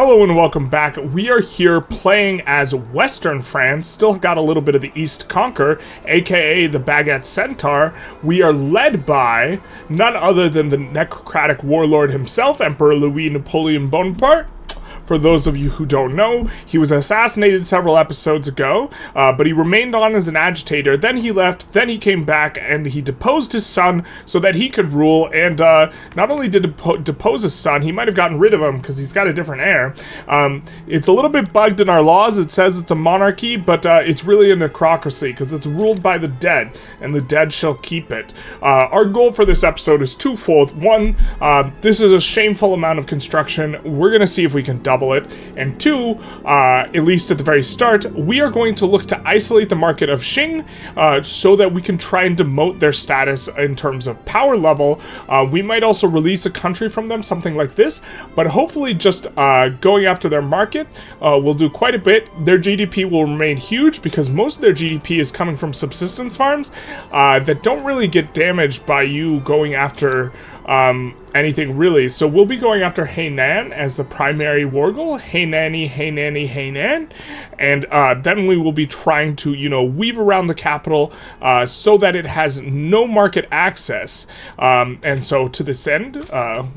Hello and welcome back. We are here playing as Western France, still got a little bit of the East to conquer, aka the Baguette Centaur. We are led by none other than the necrotic warlord himself, Emperor Louis Napoleon Bonaparte. For those of you who don't know, he was assassinated several episodes ago, but he remained on as an agitator. Then he left, then he came back, and he deposed his son so that he could rule. And not only did he depose his son, he might have gotten rid of him because he's got a different heir. It's a little bit bugged in our laws. It says it's a monarchy, but it's really a necrocracy because it's ruled by the dead, and the dead shall keep it. Our goal for this episode is twofold. One, this is a shameful amount of construction. We're going to see if we can double it, and two, at least at the very start, we are going to look to isolate the market of Qing so that we can try and demote their status in terms of power level. We might also release a country from them, something like this, but hopefully just going after their market will do quite a bit. Their GDP will remain huge because most of their GDP is coming from subsistence farms that don't really get damaged by you going after anything really. So we'll be going after Hainan as the primary wargle. Hainan. And then we will be trying to, weave around the capital so that it has no market access. And so to this end,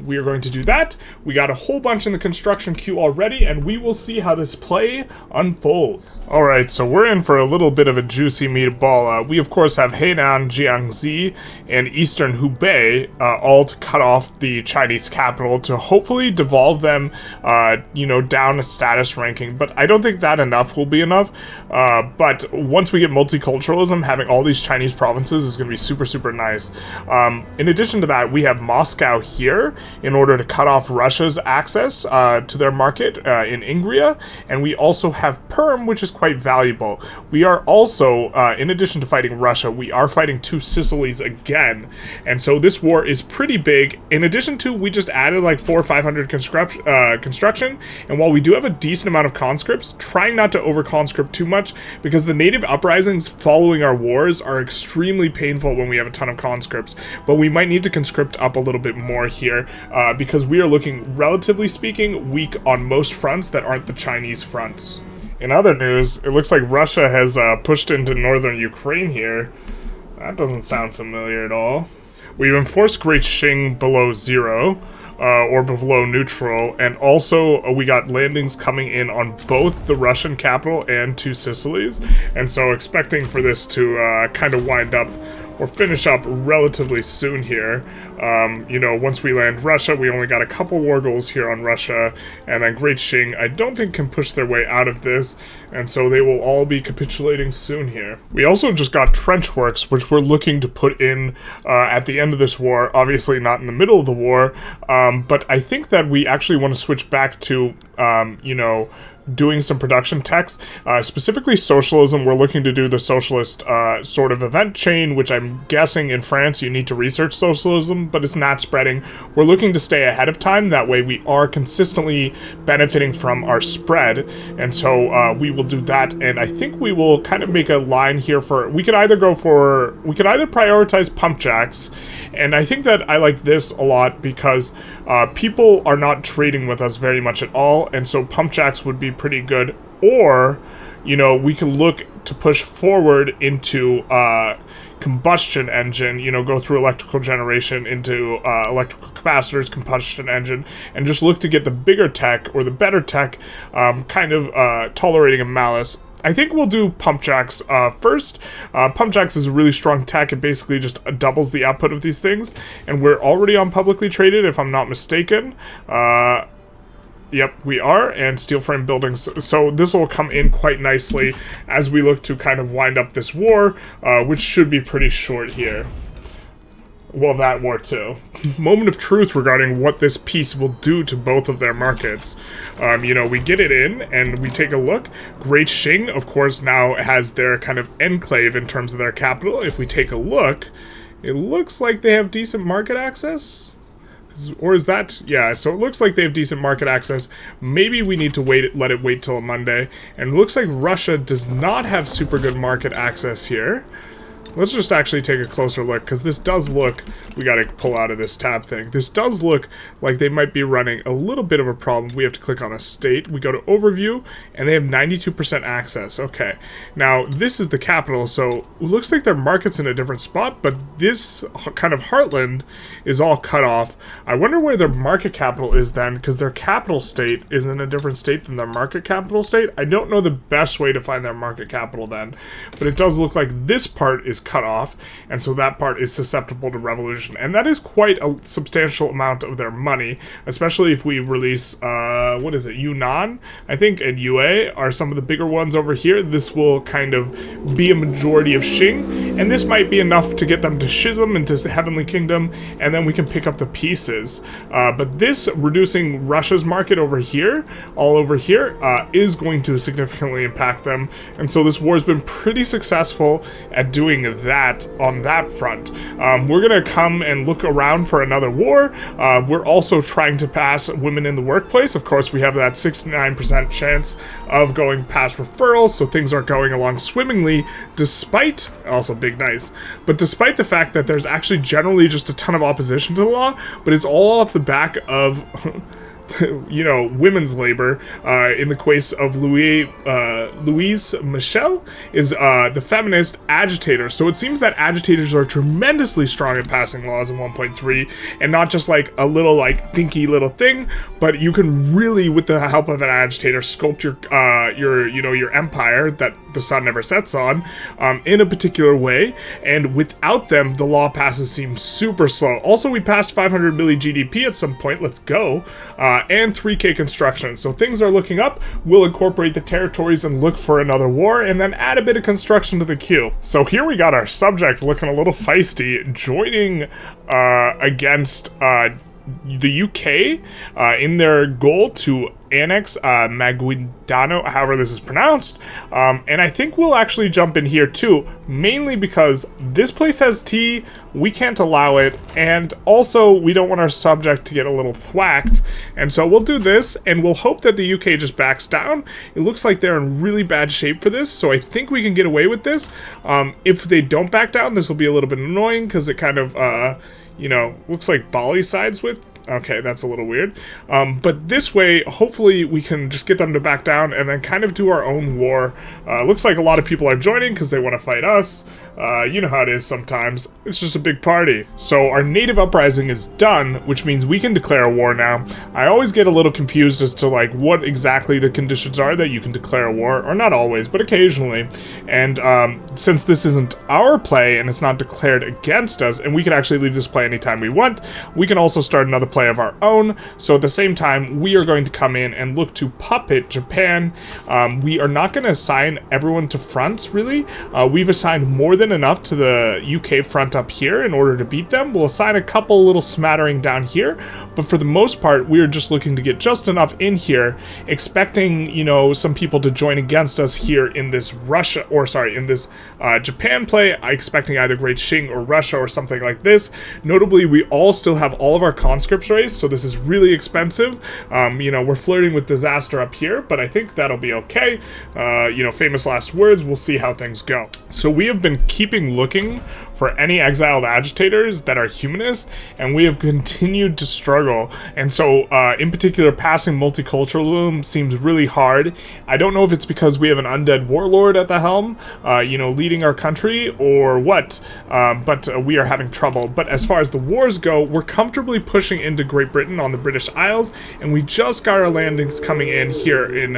we are going to do that. We got a whole bunch in the construction queue already, and we will see how this play unfolds. Alright, so we're in for a little bit of a juicy meatball. We of course have Hainan, Jiangxi, and Eastern Hubei, all to cut off the Chinese capital to hopefully devolve them, down a status ranking. But I don't think that enough will be enough. But once we get multiculturalism, having all these Chinese provinces is going to be super, super nice. In addition to that, we have Moscow here in order to cut off Russia's access to their market in Ingria. And we also have Perm, which is quite valuable. We are also, in addition to fighting Russia, we are fighting two Sicilies again. And so this war is pretty big. In addition to, we just added like 400 or 500 construction, and while we do have a decent amount of conscripts, trying not to over-conscript too much, because the native uprisings following our wars are extremely painful when we have a ton of conscripts, but we might need to conscript up a little bit more here, because we are looking, relatively speaking, weak on most fronts that aren't the Chinese fronts. In other news, it looks like Russia has pushed into northern Ukraine here. That doesn't sound familiar at all. We've enforced Great Qing below 0, or below neutral, and also we got landings coming in on both the Russian capital and two Sicilies, and so expecting for this to kind of wind up or finish up relatively soon here. Once we land Russia, we only got a couple war goals here on Russia, and then Great Qing, I don't think can push their way out of this, and so they will all be capitulating soon here. We also just got trench works, which we're looking to put in at the end of this war, obviously not in the middle of the war, but I think that we actually want to switch back to, doing some production techs, specifically socialism. We're looking to do the socialist sort of event chain, which I'm guessing in France you need to research socialism, but it's not spreading. We're looking to stay ahead of time, that way we are consistently benefiting from our spread, and so we will do that. And I think we will kind of make a line here for, we could either prioritize pump jacks, and I think that I like this a lot because people are not trading with us very much at all, and so pump jacks would be pretty good. Or, we can look to push forward into combustion engine, go through electrical generation into electrical capacitors, combustion engine, and just look to get the bigger tech or the better tech, kind of tolerating a malice. I think we'll do pump jacks first. Pump jacks is a really strong tech. It basically just doubles the output of these things, and we're already on publicly traded, if I'm not mistaken. Yep, we are, and steel frame buildings. So this will come in quite nicely as we look to kind of wind up this war, which should be pretty short here. Well, that war too. Moment of truth regarding what this piece will do to both of their markets. We get it in, and we take a look. Great Qing, of course, now has their kind of enclave in terms of their capital. If we take a look, it looks like they have decent market access. Or is that, yeah, so it looks like they have decent market access. Maybe we need to let it wait till Monday. And it looks like Russia does not have super good market access here. Let's just actually take a closer look, because this does look, we gotta pull out of this tab thing. This does look like they might be running a little bit of a problem. We have to click on a state. We go to overview, and they have 92% access. Okay, now this is the capital, so it looks like their market's in a different spot, but this kind of heartland is all cut off. I wonder where their market capital is then, because their capital state is in a different state than their market capital state. I don't know the best way to find their market capital then, but it does look like this part is cut off, and so that part is susceptible to revolution, and that is quite a substantial amount of their money, especially if we release what is it, Yunnan, I think, and Yue are some of the bigger ones over here. This will kind of be a majority of Qing, and this might be enough to get them to schism into the Heavenly Kingdom, and then we can pick up the pieces. But this reducing Russia's market over here, all over here, is going to significantly impact them, and so this war has been pretty successful at doing that on that front. We're gonna come and look around for another war. We're also trying to pass women in the workplace. Of course, we have that 69% chance of going past referrals, so things are going along swimmingly, despite, also big nice, but despite the fact that there's actually generally just a ton of opposition to the law, but it's all off the back of you know, women's labor. In the case of Louise Michel is the feminist agitator. So it seems that agitators are tremendously strong at passing laws in 1.3, and not just like a little like dinky little thing, but you can really, with the help of an agitator, sculpt your empire that the sun never sets on in a particular way, and without them the law passes seem super slow. Also, we passed 500 milli GDP at some point. Let's go. And 3K construction, so things are looking up. We'll incorporate the territories and look for another war, and then add a bit of construction to the queue. So here we got our subject looking a little feisty, joining against the UK in their goal to annex Maguindano, however this is pronounced, and I think we'll actually jump in here too, mainly because this place has tea, we can't allow it, and also we don't want our subject to get a little thwacked, and so we'll do this, and we'll hope that the UK just backs down. It looks like they're in really bad shape for this, so I think we can get away with this. If they don't back down, this will be a little bit annoying, because it kind of, you know, looks like Bali sides with. Okay, that's a little weird. But this way, hopefully we can just get them to back down and then kind of do our own war. Looks like a lot of people are joining because they want to fight us. You know how it is sometimes. It's just a big party. So our native uprising is done, which means we can declare a war now. I always get a little confused as to like what exactly the conditions are that you can declare a war, or not always, but occasionally. And since this isn't our play and it's not declared against us, and we can actually leave this play anytime we want, we can also start another play of our own. So at the same time, we are going to come in and look to puppet Japan. We are not going to assign everyone to fronts, really. We've assigned more than enough to the UK front up here in order to beat them. We'll assign a couple little smattering down here, but for the most part, we are just looking to get just enough in here, expecting, you know, some people to join against us here in this Russia, or sorry, in this Japan play, expecting either Great Qing or Russia or something like this. Notably, we all still have all of our conscripts raised, so this is really expensive. You know, we're flirting with disaster up here, but I think that'll be okay. You know, famous last words, we'll see how things go. So we have been keeping looking for any exiled agitators that are humanists, and we have continued to struggle. And so, in particular, passing multiculturalism seems really hard. I don't know if it's because we have an undead warlord at the helm, you know, leading our country, or what, but we are having trouble. But as far as the wars go, we're comfortably pushing into Great Britain on the British Isles, and we just got our landings coming in here in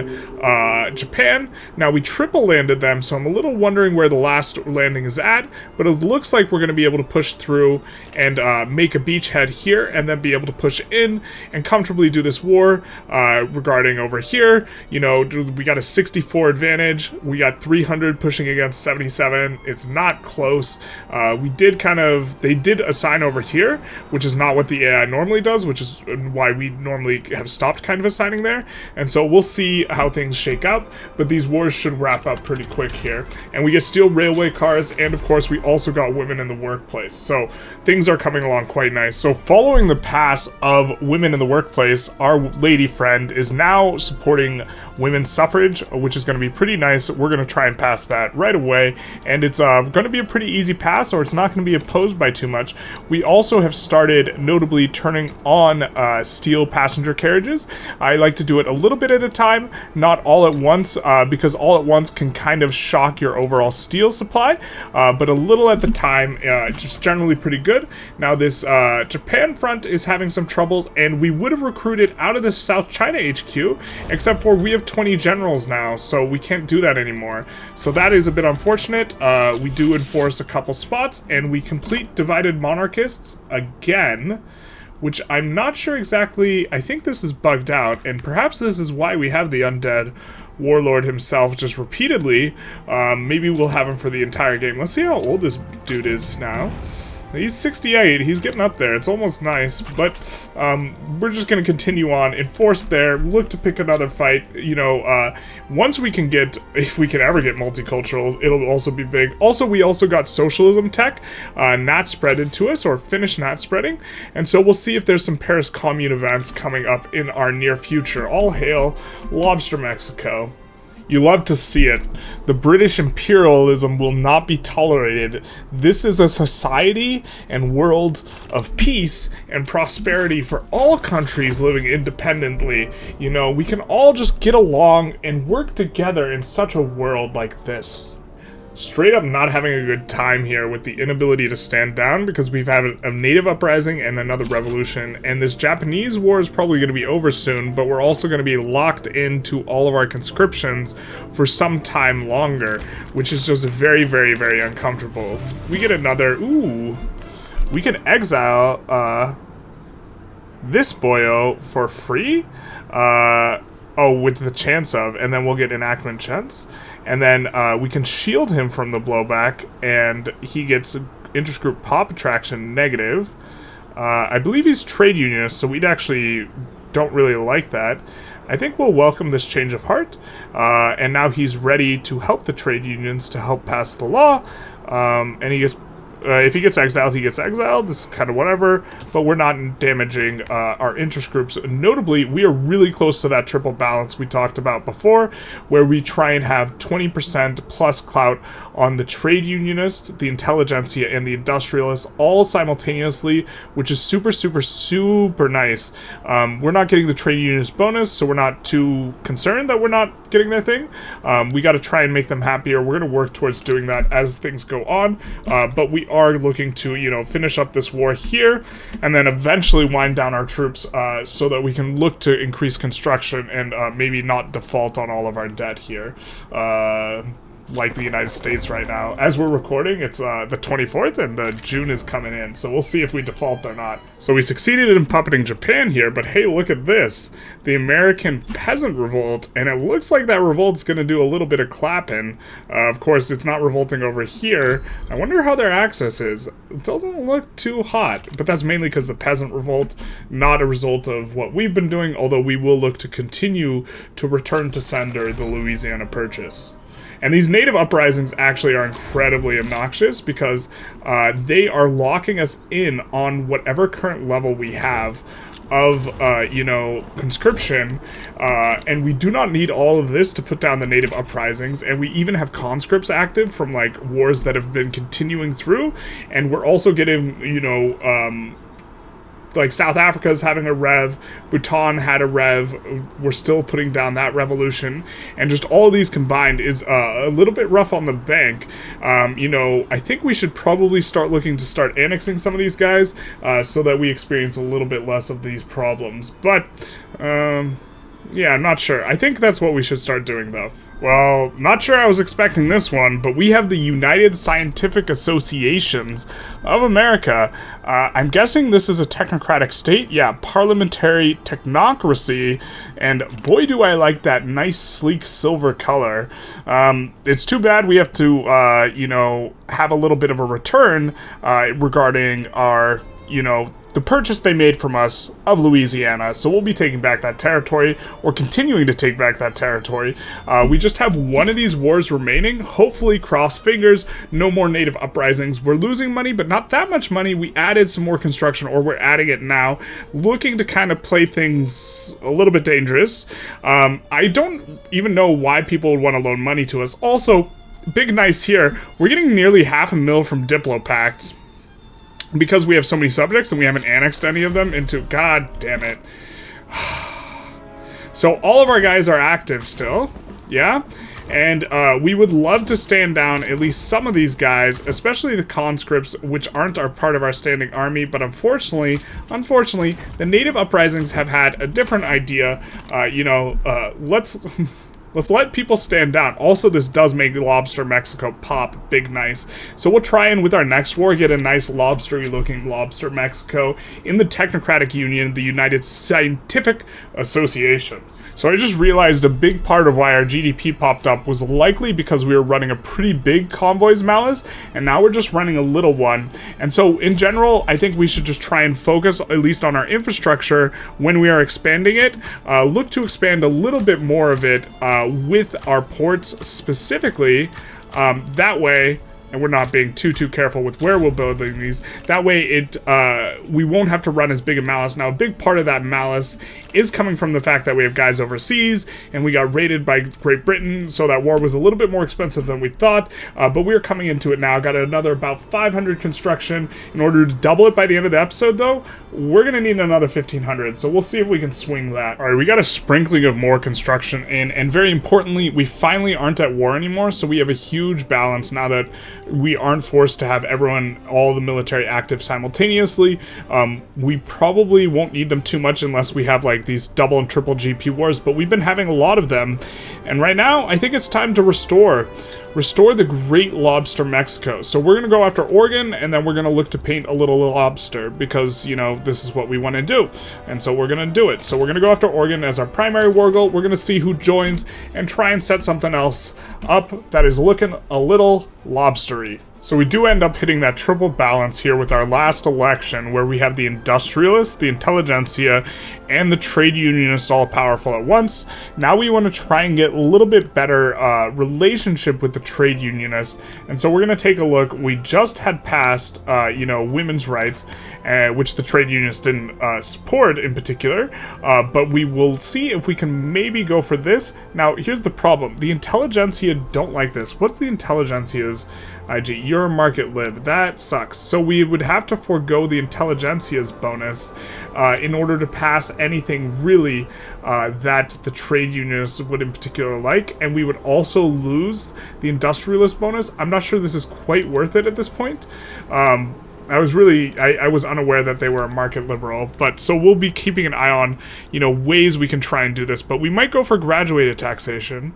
Japan. Now, we triple landed them, so I'm a little wondering where the last landing is at, but it looks like we're going to be able to push through and make a beachhead here, and then be able to push in and comfortably do this war. Regarding over here, you know, we got a 64 advantage, we got 300 pushing against 77. It's not close. We did kind of, they did assign over here, which is not what the AI normally does, which is why we normally have stopped kind of assigning there, and so we'll see how things shake up, but these wars should wrap up pretty quick here. And we get steel railway cars, and of course we also got women in the workplace. So things are coming along quite nice. So following the pass of women in the workplace, our lady friend is now supporting women's suffrage, which is going to be pretty nice. We're going to try and pass that right away, and it's going to be a pretty easy pass, or it's not going to be opposed by too much. We also have started notably turning on steel passenger carriages. I like to do it a little bit at a time, not all at once, because all at once can kind of shock your overall steel supply, but a little at the time, just generally pretty good. Now this Japan front is having some troubles, and we would have recruited out of the South China HQ, except for we have 20 generals now, so we can't do that anymore. So that is a bit unfortunate. We do enforce a couple spots, and we complete divided monarchists again, which I'm not sure exactly. I think this is bugged out, and perhaps this is why we have the undead warlord himself just repeatedly. Maybe we'll have him for the entire game. Let's see how old this dude is now. He's 68. He's getting up there. It's almost nice, but we're just going to continue on. Enforce there. Look to pick another fight. You know, once we can get, if we can ever get multicultural, it'll also be big. Also, we also got socialism tech not spreaded to us, or finished not spreading. And so we'll see if there's some Paris Commune events coming up in our near future. All hail Lobster Mexico. You love to see it. The British imperialism will not be tolerated. This is a society and world of peace and prosperity for all countries living independently. You know, we can all just get along and work together in such a world like this. Straight up not having a good time here with the inability to stand down, because we've had a native uprising and another revolution, and this Japanese war is probably going to be over soon, but we're also going to be locked into all of our conscriptions for some time longer, which is just very, very, very uncomfortable. We get another, ooh, we can exile this boyo for free, oh, with the chance of, and then we'll get enactment chance. And then we can shield him from the blowback, and he gets intergroup pop attraction negative. I believe he's trade unionist, so we'd actually don't really like that. I think we'll welcome this change of heart, and now he's ready to help the trade unions to help pass the law, and he gets... if he gets exiled, he gets exiled. This is kind of whatever, but we're not damaging our interest groups. Notably, we are really close to that triple balance we talked about before, where we try and have 20% plus clout on the trade unionist, the Intelligentsia, and the Industrialists all simultaneously, which is super, super, super nice. We're not getting the trade unionist bonus, so we're not too concerned that we're not getting their thing. We got to try and make them happier. We're going to work towards doing that as things go on, but we are looking to, you know, finish up this war here, and then eventually wind down our troops so that we can look to increase construction and maybe not default on all of our debt here. Like the United States right now. As we're recording, it's the 24th, and the June is coming in, so we'll see if we default or not. So we succeeded in puppeting Japan here, but hey, look at this. The American Peasant Revolt, and it looks like that revolt's gonna do a little bit of clapping. Of course, it's not revolting over here. I wonder how their access is. It doesn't look too hot, but that's mainly because the Peasant Revolt, not a result of what we've been doing, although we will look to continue to return to sender the Louisiana Purchase. And these native uprisings actually are incredibly obnoxious, because they are locking us in on whatever current level we have of, you know, conscription, and we do not need all of this to put down the native uprisings, and we even have conscripts active from, like, wars that have been continuing through, and we're also getting, you know, like South Africa's having a rev, Bhutan had a rev, we're still putting down that revolution, and just all of these combined is a little bit rough on the bank. You know, I think we should probably start looking to start annexing some of these guys, so that we experience a little bit less of these problems, but, yeah, I'm not sure. I think that's what we should start doing, though. Well, not sure I was expecting this one, but we have the United Scientific Associations of America. I'm guessing this is a technocratic state. Yeah, parliamentary technocracy, and boy do I like that nice, sleek silver color. It's too bad we have to, you know, have a little bit of a return regarding our, you know, the purchase they made from us of Louisiana. So we'll be taking back that territory, or continuing to take back that territory. We just have one of these wars remaining. Hopefully, cross fingers, no more native uprisings. We're losing money, but not that much money. We added some more construction, or we're adding it now, looking to kind of play things a little bit dangerous. I don't even know why people would want to loan money to us. Also, big nice here, we're getting nearly $500,000 from Diplopacts. Because we have so many subjects and we haven't annexed any of them into... God damn it. So all of our guys are active still. Yeah? And we would love to stand down at least some of these guys, especially the conscripts, which aren't part of our standing army. But unfortunately, the native uprisings have had a different idea. Let's let people stand down. Also, this does make Lobster Mexico pop big nice. So we'll try and, with our next war, get a nice lobstery looking Lobster Mexico in the Technocratic Union, the United Scientific Associations. So I just realized a big part of why our GDP popped up was likely because we were running a pretty big convoys malice, and now we're just running a little one. And so in general, I think we should just try and focus at least on our infrastructure when we are expanding it. Look to expand a little bit more of it with our ports specifically, that way, and we're not being too careful with where we're building these, that way we won't have to run as big a malice. Now, a big part of that malice is coming from the fact that we have guys overseas, and we got raided by Great Britain, so that war was a little bit more expensive than we thought, but we're coming into it now. Got another about 500 construction. In order to double it by the end of the episode, though, we're going to need another 1,500, so we'll see if we can swing that. Alright, we got a sprinkling of more construction in, and very importantly, we finally aren't at war anymore, so we have a huge balance now that we aren't forced to have all the military active simultaneously. We probably won't need them too much unless we have like these double and triple GP wars, but we've been having a lot of them, and right now I think it's time to restore the Great Lobster Mexico. So we're gonna go after Oregon, and then we're gonna look to paint a little lobster, because, you know, this is what we want to do, and so we're gonna do it. So we're gonna go after Oregon as our primary war goal. We're gonna see who joins and try and set something else up that is looking a little lobstery. So we do end up hitting that triple balance here with our last election, where we have the Industrialists, the Intelligentsia, and the trade unionists all powerful at once. Now we want to try and get a little bit better relationship with the trade unionists, and so we're going to take a look. We just had passed, women's rights, which the trade unionists didn't support in particular, but we will see if we can maybe go for this. Now, here's the problem. The Intelligentsia don't like this. What's the Intelligentsia's IG? You're a market lib. That sucks. So we would have to forego the Intelligentsia's bonus in order to pass anything really that the trade unionists would in particular like, and we would also lose the Industrialist bonus. I'm not sure this is quite worth it at this point. I was unaware that they were a market liberal, but so we'll be keeping an eye on, ways we can try and do this, but we might go for graduated taxation.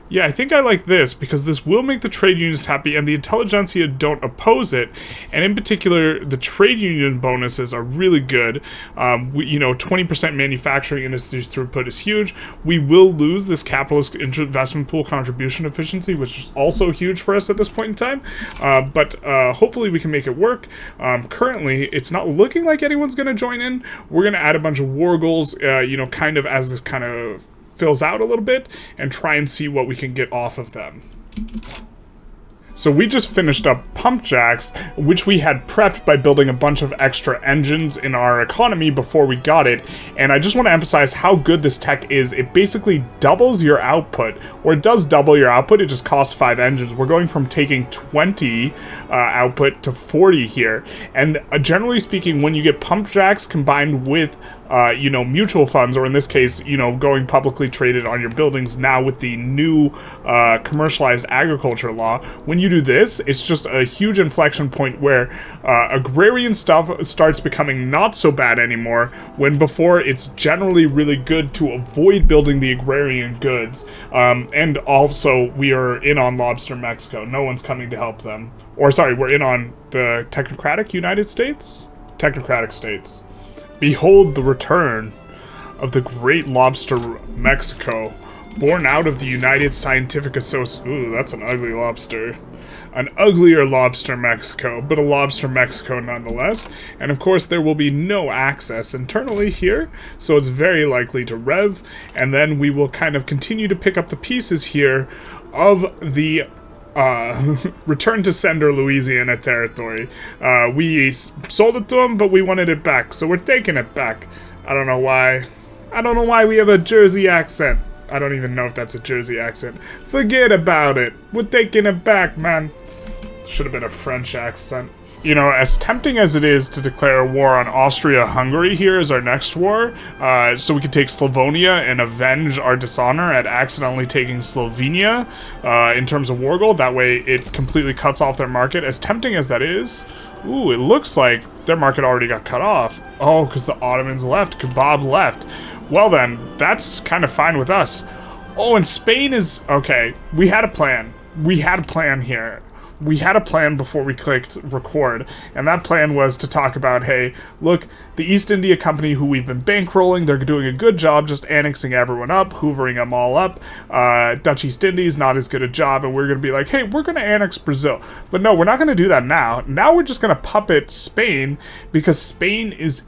Yeah, I think I like this, because this will make the trade unions happy, and the Intelligentsia don't oppose it, and in particular, the trade union bonuses are really good. 20% manufacturing industry throughput is huge. We will lose this capitalist investment pool contribution efficiency, which is also huge for us at this point in time, but hopefully we can make it work. Currently, it's not looking like anyone's going to join in. We're going to add a bunch of war goals, kind of as this kind of fills out a little bit, and try and see what we can get off of them. So we just finished up pump jacks, which we had prepped by building a bunch of extra engines in our economy before we got it, and I just want to emphasize how good this tech is. It basically doubles your output, or it does double your output, it just costs 5 engines. We're going from taking 20 output to 40 here, and generally speaking, when you get pump jacks combined with mutual funds, or in this case, going publicly traded on your buildings now with the new commercialized agriculture law, when you do this, it's just a huge inflection point where agrarian stuff starts becoming not so bad anymore, when before it's generally really good to avoid building the agrarian goods. And also, we are in on Lobster Mexico. No one's coming to help them. Or sorry, we're in on the Technocratic United States? Technocratic States. Behold the return of the Great Lobster Mexico, born out of the United Scientific Association. Ooh, that's an ugly lobster. an uglier lobster Mexico, but a lobster Mexico nonetheless. And of course there will be no access internally here, so it's very likely to rev, and then we will kind of continue to pick up the pieces here of the return to sender Louisiana territory. We sold it to them, but we wanted it back, so we're taking it back. I don't know why. I don't know why we have a Jersey accent. I don't even know if that's a Jersey accent. Forget about it. We're taking it back, man. Should have been a French accent. You know, as tempting as it is to declare a war on Austria-Hungary here as our next war, so we can take Slavonia and avenge our dishonor at accidentally taking Slovenia in terms of war gold. That way it completely cuts off their market. As tempting as that is, ooh, it looks like their market already got cut off. Oh, because the Ottomans left, Kebab left. Well then, that's kind of fine with us. Oh, and Spain is... Okay, we had a plan. We had a plan here. We had a plan before we clicked record, and that plan was to talk about, hey, look, the East India Company, who we've been bankrolling, they're doing a good job just annexing everyone up, hoovering them all up. Dutch East Indies, not as good a job, and we're going to be like, hey, we're going to annex Brazil. But no, we're not going to do that now. Now we're just going to puppet Spain, because Spain has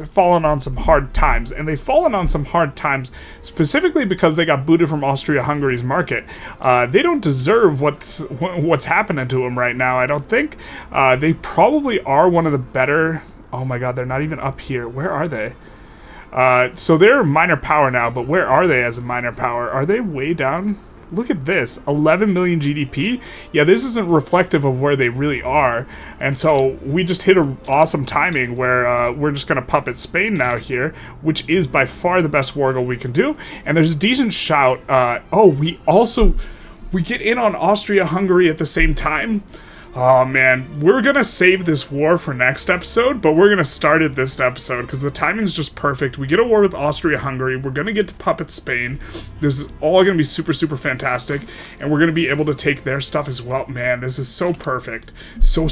fallen on some hard times, and they've fallen on some hard times specifically because they got booted from Austria-Hungary's market. They don't deserve what's happening to them right now, I don't think. They probably are one of the better... Oh my god, they're not even up here. Where are they? So they're a minor power now, but where are they as a minor power? Are they way down? Look at this, 11 million GDP. Yeah, this isn't reflective of where they really are. And so we just hit an awesome timing where we're just going to puppet Spain now here, which is by far the best war goal we can do. And there's a decent shout. We get in on Austria-Hungary at the same time. Oh man, we're gonna save this war for next episode, but we're gonna start it this episode because the timing's just perfect. We get a war with Austria-Hungary, we're gonna get to puppet Spain. This is all gonna be super, super fantastic, and we're gonna be able to take their stuff as well. Man, this is so perfect. So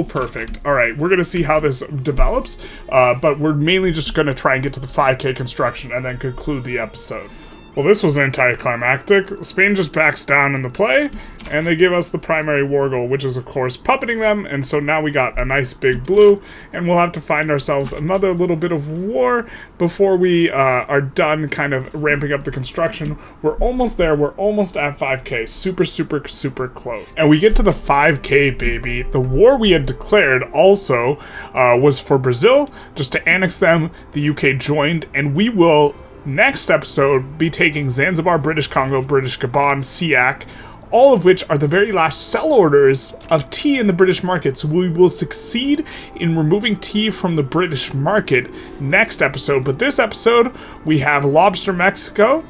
perfect. Alright, we're gonna see how this develops, but we're mainly just gonna try and get to the 5K construction and then conclude the episode. Well, this was anticlimactic. Spain just backs down in the play, and they give us the primary war goal, which is, of course, puppeting them, and so now we got a nice big blue, and we'll have to find ourselves another little bit of war before we are done kind of ramping up the construction. We're almost there. We're almost at 5K. Super close. And we get to the 5K, baby. The war we had declared also was for Brazil, just to annex them. The UK joined, and we will... next episode, be taking Zanzibar, British Congo, British Gabon, Siak, all of which are the very last sell orders of tea in the British market. So we will succeed in removing tea from the British market next episode. But this episode, we have Lobster Mexico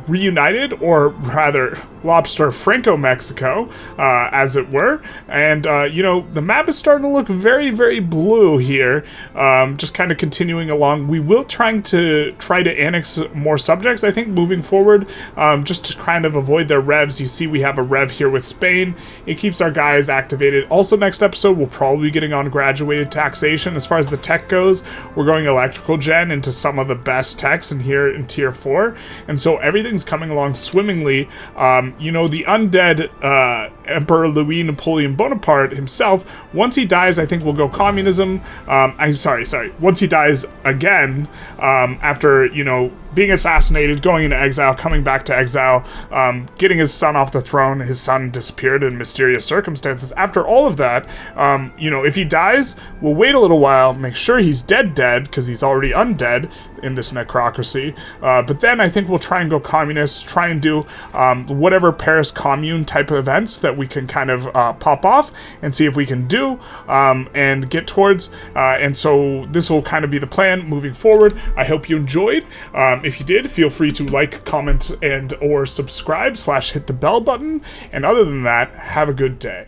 reunited, or rather, Lobster Franco-Mexico, as it were. And, you know, the map is starting to look very blue here. Just kind of continuing along. We will try to annex more subjects, I think, moving forward, just to kind of avoid their revs. You see we have a rev here with Spain. It keeps our guys activated. Also, next episode, we'll probably be getting on graduated taxation. As far as the tech goes, we're going electrical gen into some of the best techs in here in tier 4. And so everything's coming along swimmingly. You know, the undead Emperor Louis Napoleon Bonaparte himself, once he dies, I think we'll go communism. I'm sorry. Once he dies again, after, you know, being assassinated, going into exile, coming back to exile, getting his son off the throne. His son disappeared in mysterious circumstances. After all of that, you know, if he dies, we'll wait a little while, make sure he's dead, because he's already undead in this necrocracy. But then I think we'll try and go communist, try and do whatever Paris Commune type of events that we can kind of pop off and see if we can do and get towards. And so this will kind of be the plan moving forward. I hope you enjoyed. If you did, feel free to like, comment, and or subscribe / hit the bell button. And other than that, have a good day.